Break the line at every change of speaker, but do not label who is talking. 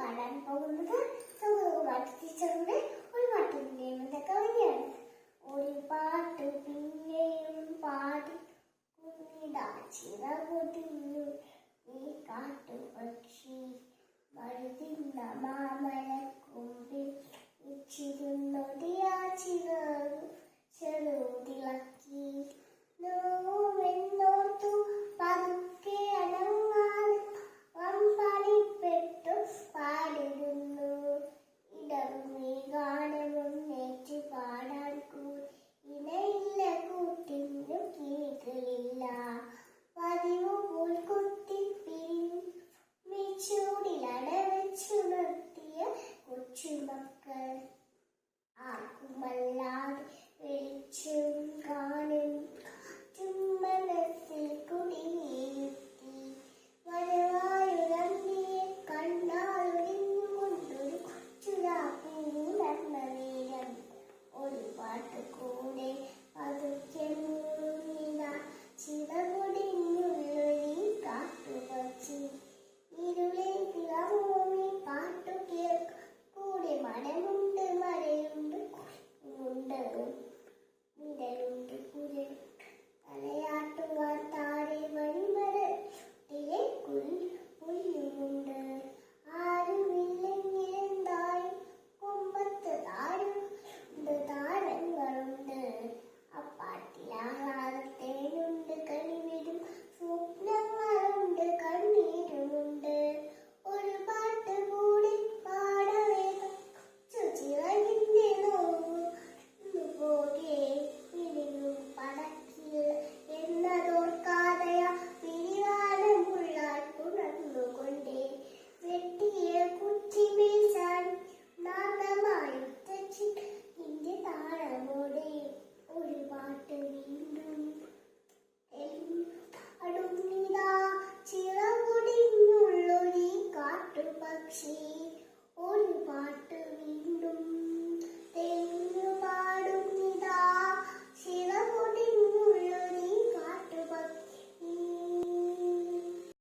പാടാൻ പോകുന്നത് സുഗതകുമാരി ടീച്ചറുടെ ഒരു പാട്ടിന്റെ കവിതയാണ്. ഒരു പാട്ട് പിന്നെയും പാടി കുഞ്ഞിതാ ചിറകുതിന്നു നീ കാട്ടുപക്ഷി മരുതിന്ന മാമലക്കൊമ്പിൽ ഇച്ചിരുന്നൊടിയാ ചിറകു ചെറുതിളക്കി നോവെന്നോർത്തു പതുക്കെ അനങ്ങാതെ വമ്പണിപ്പെട്ടു പാടിരുന്നു. ഇടങ്ങി ഗാനമൊന്നേറ്റ് പാടാൻ ഇണയില്ല കൂട്ടിനു കീഴില്ല. പതിവു പോൽ കുത്തി പിരിച്ചൂടിലടവെച്ചു നിർത്തിയ കൊച്ചുമക്കൾ ആർക്കുമല്ലാതെ വിളിച്ചു